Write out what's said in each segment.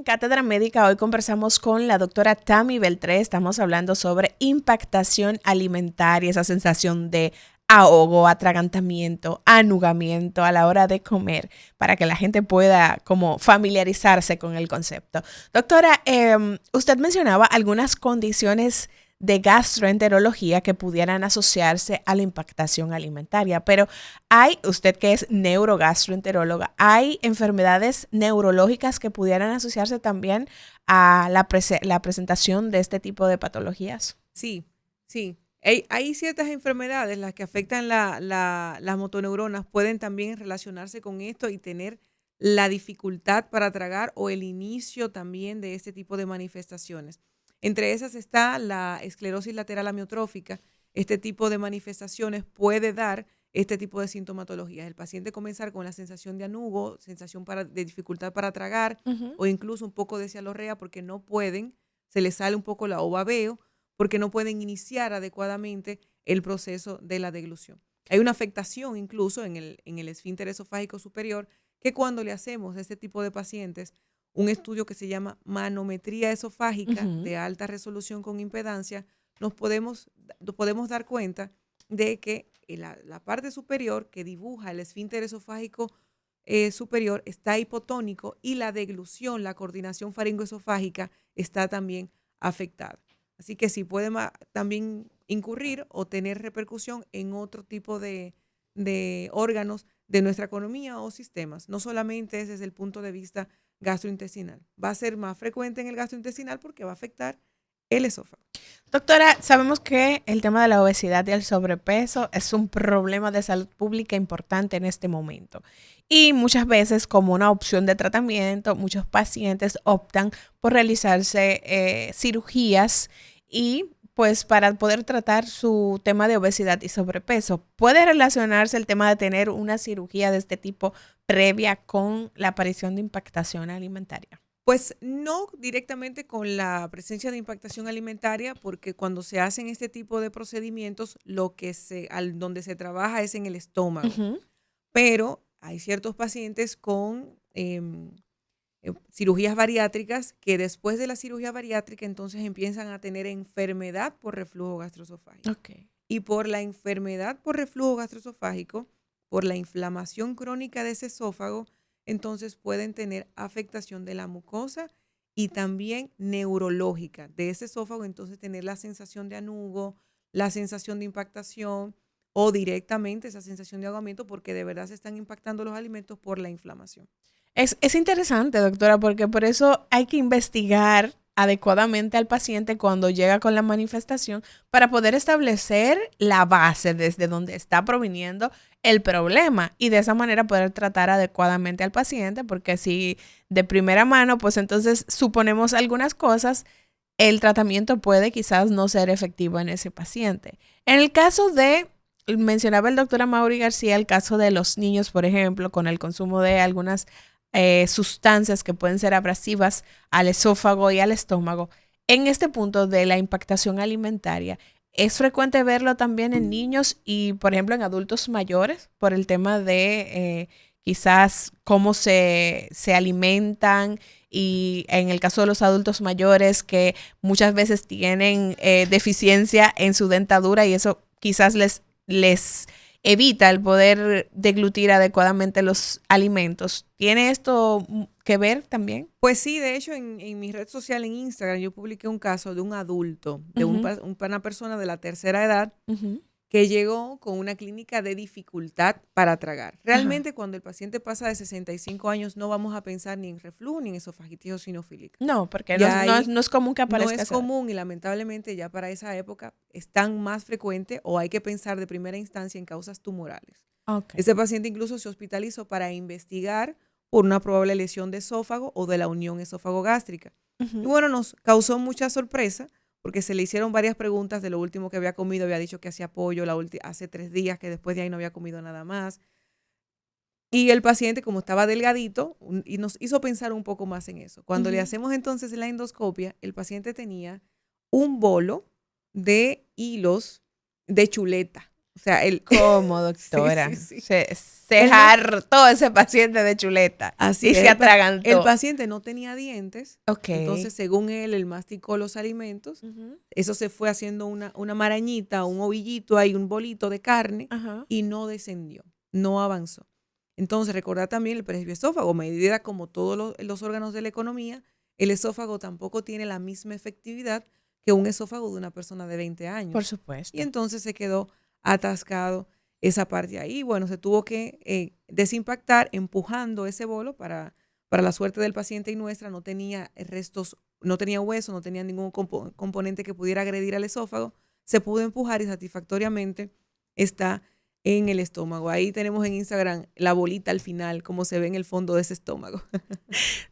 Cátedra Médica hoy conversamos con la doctora Tami Beltré. Estamos hablando sobre impactación alimentaria, esa sensación de ahogo, atragantamiento, anugamiento a la hora de comer, para que la gente pueda como familiarizarse con el concepto. Doctora, usted mencionaba algunas condiciones de gastroenterología que pudieran asociarse a la impactación alimentaria, pero usted que es neurogastroenteróloga, ¿hay enfermedades neurológicas que pudieran asociarse también a la presentación de este tipo de patologías? Sí, sí. Hay ciertas enfermedades, las que afectan las motoneuronas, pueden también relacionarse con esto y tener la dificultad para tragar o el inicio también de este tipo de manifestaciones. Entre esas está la esclerosis lateral amiotrófica. Este tipo de manifestaciones puede dar este tipo de sintomatologías. El paciente comenzar con la sensación de anugo, sensación de dificultad para tragar o incluso un poco de cialorrea porque no pueden, se les sale un poco la babeo porque no pueden iniciar adecuadamente el proceso de la deglución. Hay una afectación incluso en el esfínter esofágico superior que cuando le hacemos a este tipo de pacientes un estudio que se llama manometría esofágica de alta resolución con impedancia, nos podemos dar cuenta de que la parte superior que dibuja el esfínter esofágico superior está hipotónico y la deglución, la coordinación faringoesofágica está también afectada. Así que sí puede también incurrir o tener repercusión en otro tipo de órganos de nuestra economía o sistemas. No solamente es desde el punto de vista gastrointestinal. Va a ser más frecuente en el gastrointestinal porque va a afectar el esófago. Doctora, sabemos que el tema de la obesidad y el sobrepeso es un problema de salud pública importante en este momento. Y muchas veces, como una opción de tratamiento, muchos pacientes optan por realizarse cirugías y pues para poder tratar su tema de obesidad y sobrepeso. ¿Puede relacionarse el tema de tener una cirugía de este tipo previa con la aparición de impactación alimentaria? Pues no directamente con la presencia de impactación alimentaria, porque cuando se hacen este tipo de procedimientos, donde se trabaja es en el estómago. Pero hay ciertos pacientes con cirugías bariátricas que después de la cirugía bariátrica entonces empiezan a tener enfermedad por reflujo gastroesofágico. Okay. Y por la enfermedad por reflujo gastroesofágico, por la inflamación crónica de ese esófago, entonces pueden tener afectación de la mucosa y también neurológica de ese esófago, entonces tener la sensación de anugo, la sensación de impactación o directamente esa sensación de ahogamiento porque de verdad se están impactando los alimentos por la inflamación. Es interesante, doctora, porque por eso hay que investigar adecuadamente al paciente cuando llega con la manifestación para poder establecer la base desde donde está proviniendo el problema y de esa manera poder tratar adecuadamente al paciente, porque si de primera mano, pues entonces suponemos algunas cosas, el tratamiento puede quizás no ser efectivo en ese paciente. En el caso mencionaba el doctor Amaury García, el caso de los niños, por ejemplo, con el consumo de algunas sustancias que pueden ser abrasivas al esófago y al estómago. En este punto de la impactación alimentaria, es frecuente verlo también en niños y, por ejemplo, en adultos mayores por el tema de quizás cómo se alimentan y en el caso de los adultos mayores que muchas veces tienen deficiencia en su dentadura y eso quizás les evita el poder deglutir adecuadamente los alimentos. ¿Tiene esto que ver también? Pues sí, de hecho en mi red social en Instagram yo publiqué un caso de un adulto, de una persona de la tercera edad que llegó con una clínica de dificultad para tragar. Realmente cuando el paciente pasa de 65 años no vamos a pensar ni en reflujo ni en esofagitis eosinofílica. No, porque Ya no es común que no aparezca es esa edad. común y lamentablemente ya para esa época es tan más frecuente o hay que pensar de primera instancia en causas tumorales. Okay. Ese paciente incluso se hospitalizó para investigar por una probable lesión de esófago o de la unión esófago-gástrica. Y bueno, nos causó mucha sorpresa porque se le hicieron varias preguntas de lo último que había comido. Había dicho que hacía pollo hace 3 días, que después de ahí no había comido nada más. Y el paciente, como estaba delgadito, y nos hizo pensar un poco más en eso. Cuando le hacemos entonces la endoscopia, el paciente tenía un bolo de hilos de chuleta. O sea, ¿Cómo, sí, doctora? sí, sí. Se Él no, hartó ese paciente de chuleta así y es, se el atragantó. paciente no tenía dientes, Ok. entonces según él masticó los alimentos, Ujú. eso se fue haciendo una marañita, un ovillito, ahí un bolito de carne Ajá. y no descendió, no avanzó. Entonces, recordar también el presbioesófago, medida como todos los órganos de la economía, el esófago tampoco tiene la misma efectividad que un esófago de una persona de 20 Por años. Y supuesto. entonces se quedó atascado esa parte ahí. Bueno, se tuvo que desimpactar empujando ese bolo para la suerte del paciente y nuestra. No tenía restos, no tenía hueso, no tenía ningún componente que pudiera agredir al esófago. Se pudo empujar y satisfactoriamente está en el estómago. Ahí tenemos en Instagram la bolita al final, como se ve en el fondo de ese estómago.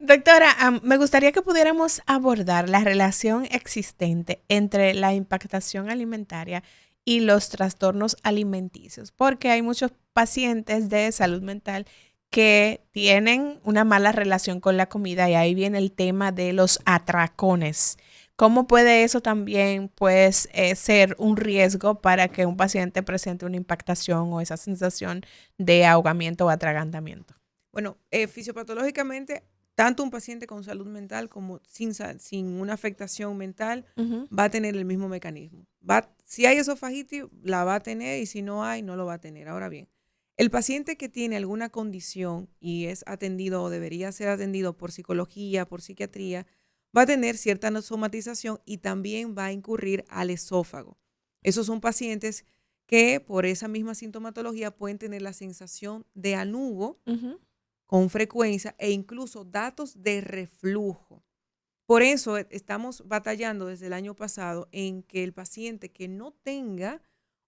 Doctora, me gustaría que pudiéramos abordar la relación existente entre la impactación alimentaria y los trastornos alimenticios, porque hay muchos pacientes de salud mental que tienen una mala relación con la comida y ahí viene el tema de los atracones. ¿Cómo puede eso también, pues, ser un riesgo para que un paciente presente una impactación o esa sensación de ahogamiento o atragantamiento? Bueno, fisiopatológicamente, tanto un paciente con salud mental como sin una afectación mental Ujú. va a tener el mismo mecanismo. Si hay esofagitis, la va a tener y si no hay, no lo va a tener. Ahora bien, el paciente que tiene alguna condición y es atendido o debería ser atendido por psicología, por psiquiatría, va a tener cierta somatización y también va a incurrir al esófago. Esos son pacientes que por esa misma sintomatología pueden tener la sensación de anugo Ujú. con frecuencia e incluso datos de reflujo. Por eso estamos batallando desde el año pasado en que el paciente que no tenga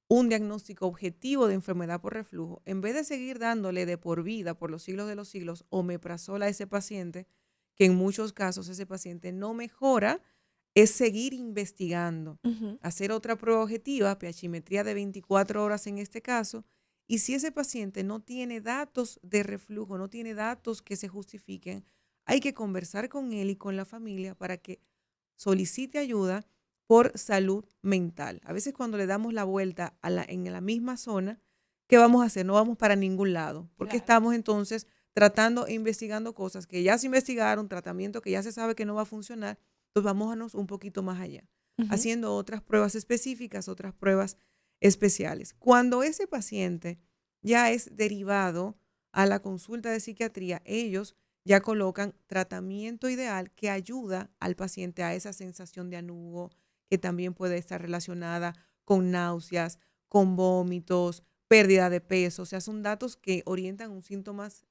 un diagnóstico objetivo de enfermedad por reflujo, en vez de seguir dándole de por vida, por los siglos de los siglos, omeprazol a ese paciente, que en muchos casos ese paciente no mejora, es seguir investigando, Ujú. hacer otra prueba objetiva, pH-metría de 24 horas en este caso, y si ese paciente no tiene datos de reflujo, no tiene datos que se justifiquen, hay que conversar con él y con la familia para que solicite ayuda por salud mental. A veces cuando le damos la vuelta en la misma zona, ¿qué vamos a hacer? No vamos para ningún lado, porque Claro. estamos entonces tratando e investigando cosas que ya se investigaron, tratamiento que ya se sabe que no va a funcionar, entonces vámonos un poquito más allá, Ujú. haciendo otras pruebas específicas, otras pruebas especiales. Cuando ese paciente ya es derivado a la consulta de psiquiatría, ellos ya colocan tratamiento ideal que ayuda al paciente a esa sensación de anugo, que también puede estar relacionada con náuseas, con vómitos, pérdida de peso. O sea, son datos que orientan un síntomas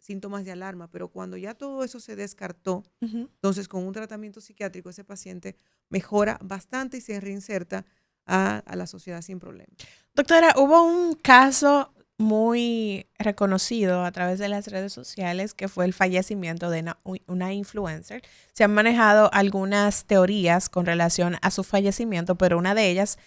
de alarma, pero cuando ya todo eso se descartó, Ujú. entonces con un tratamiento psiquiátrico ese paciente mejora bastante y se reinserta a la sociedad sin problema. Doctora, hubo un caso muy reconocido a través de las redes sociales que fue el fallecimiento de una influencer. Se han manejado algunas teorías con relación a su fallecimiento, pero una de ellas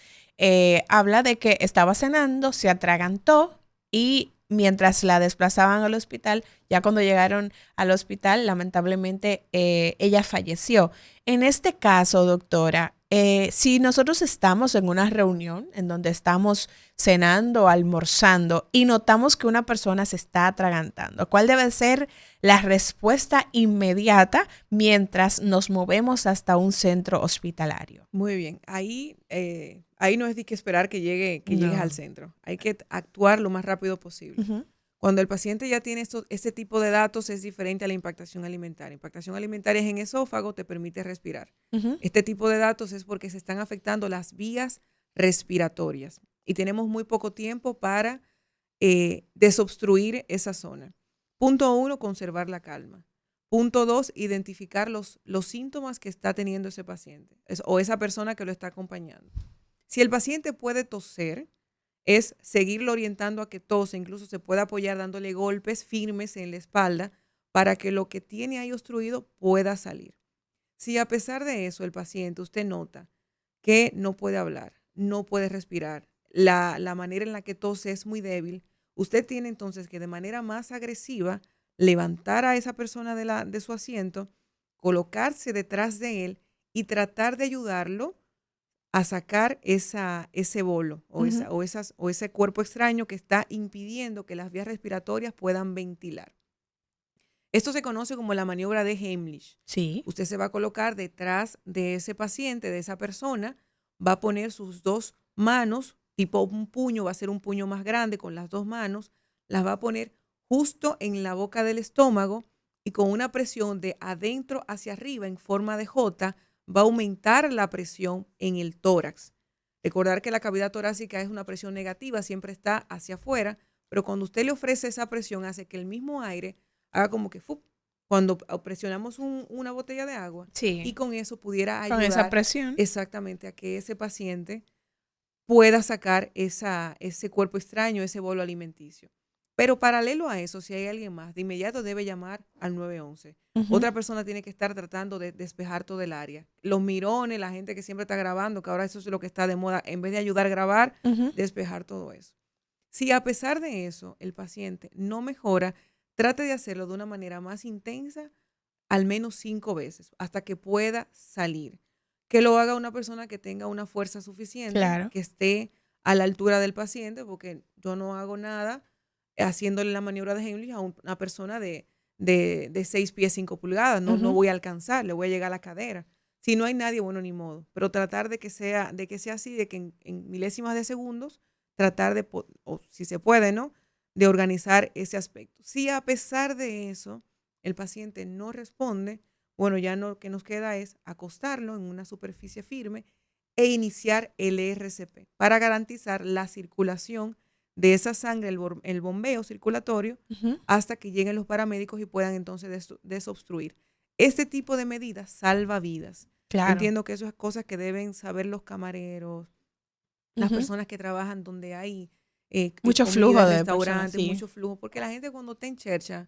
habla de que estaba cenando, se atragantó y mientras la desplazaban al hospital, ya cuando llegaron al hospital, lamentablemente ella falleció. En este caso, doctora, si nosotros estamos en una reunión en donde estamos cenando, almorzando y notamos que una persona se está atragantando, ¿cuál debe ser la respuesta inmediata mientras nos movemos hasta un centro hospitalario? Muy bien, ahí no es de que esperar que llegues al No. centro, hay que actuar lo más rápido posible. Ujú. Cuando el paciente ya tiene este tipo de datos es diferente a la impactación alimentaria. Impactación alimentaria es en esófago, te permite respirar. Ujú. Este tipo de datos es porque se están afectando las vías respiratorias y tenemos muy poco tiempo para desobstruir esa zona. Punto uno, conservar la calma. Punto dos, identificar los síntomas que está teniendo ese paciente o esa persona que lo está acompañando. Si el paciente puede toser, es seguirlo orientando a que tose, incluso se puede apoyar dándole golpes firmes en la espalda para que lo que tiene ahí obstruido pueda salir. Si a pesar de eso el paciente, usted nota que no puede hablar, no puede respirar, la manera en la que tose es muy débil, usted tiene entonces que de manera más agresiva levantar a esa persona de su asiento, colocarse detrás de él y tratar de ayudarlo a sacar ese bolo o ese cuerpo extraño que está impidiendo que las vías respiratorias puedan ventilar. Esto se conoce como la maniobra de Heimlich. Sí. Usted se va a colocar detrás de ese paciente, de esa persona, va a poner sus dos manos, tipo un puño, va a ser un puño más grande con las dos manos, las va a poner justo en la boca del estómago y con una presión de adentro hacia arriba en forma de J, va a aumentar la presión en el tórax. Recordar que la cavidad torácica es una presión negativa, siempre está hacia afuera, pero cuando usted le ofrece esa presión hace que el mismo aire haga como que cuando presionamos una botella de agua, Sí. y con eso pudiera Con ayudar esa presión. exactamente a que ese paciente pueda sacar ese cuerpo extraño, ese bolo alimenticio. Pero paralelo a eso, si hay alguien más, de inmediato debe llamar al 911. Otra persona tiene que estar tratando de despejar todo el área. Los mirones, la gente que siempre está grabando, que ahora eso es lo que está de moda, en vez de ayudar a grabar, despejar todo eso. Si a pesar de eso el paciente no mejora, trate de hacerlo de una manera más intensa, al menos 5 veces, hasta que pueda salir. Que lo haga una persona que tenga una fuerza suficiente, Claro. que esté a la altura del paciente, porque yo no hago nada haciéndole la maniobra de Heimlich a una persona de 6 pies 5 pulgadas. No voy a alcanzar, le voy a llegar a la cadera. Si no hay nadie, bueno, ni modo. Pero tratar de que sea así, de que en milésimas de segundos, tratar de, o si se puede, ¿no?, de organizar ese aspecto. Si a pesar de eso el paciente no responde, bueno, ya lo que nos queda es acostarlo en una superficie firme e iniciar el ERCP para garantizar la circulación de esa sangre, el bombeo circulatorio, hasta que lleguen los paramédicos y puedan entonces desobstruir. Este tipo de medidas salva vidas. Claro. Entiendo que eso es cosas que deben saber los camareros, las personas que trabajan donde hay mucho comida, flujo de restaurantes, personas, sí. mucho flujo, porque la gente cuando está en chercha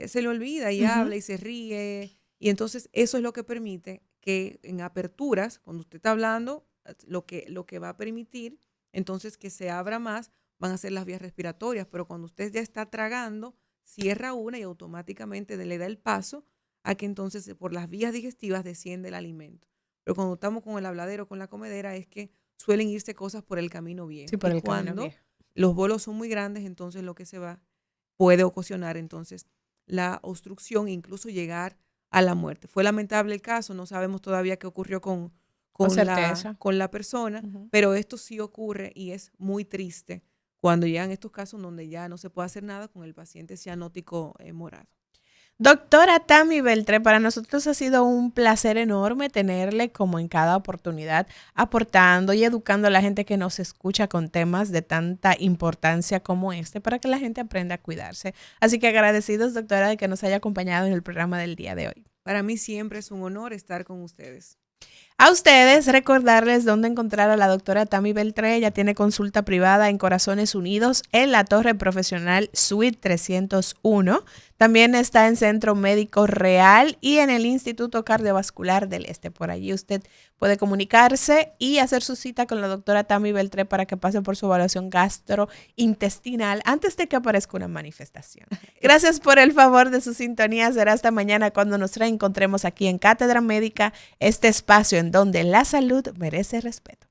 se le olvida y Ujú. habla y se ríe, y entonces eso es lo que permite que en aperturas, cuando usted está hablando, lo que va a permitir entonces que se abra más van a ser las vías respiratorias, pero cuando usted ya está tragando, cierra una y automáticamente le da el paso a que entonces por las vías digestivas desciende el alimento. Pero cuando estamos con el habladero, con la comedera, es que suelen irse cosas por el camino viejo. Sí, por y el camino cuando viejo. los bolos son muy grandes, entonces lo que se va puede ocasionar entonces la obstrucción e incluso llegar a la muerte. Fue lamentable el caso, no sabemos todavía qué ocurrió con certeza. la persona, pero esto sí ocurre y es muy triste cuando llegan estos casos donde ya no se puede hacer nada con el paciente cianótico morado. Doctora Tami Beltré, para nosotros ha sido un placer enorme tenerle como en cada oportunidad, aportando y educando a la gente que nos escucha con temas de tanta importancia como este, para que la gente aprenda a cuidarse. Así que agradecidos, doctora, de que nos haya acompañado en el programa del día de hoy. Para mí siempre es un honor estar con ustedes. A ustedes recordarles dónde encontrar a la doctora Tami Beltré. Ella tiene consulta privada en Corazones Unidos en la Torre Profesional Suite 301. También está en Centro Médico Real y en el Instituto Cardiovascular del Este. Por allí usted puede comunicarse y hacer su cita con la doctora Tami Beltré para que pase por su evaluación gastrointestinal antes de que aparezca una manifestación. Gracias por el favor de su sintonía. Será hasta mañana cuando nos reencontremos aquí en Cátedra Médica, este espacio en donde la salud merece respeto.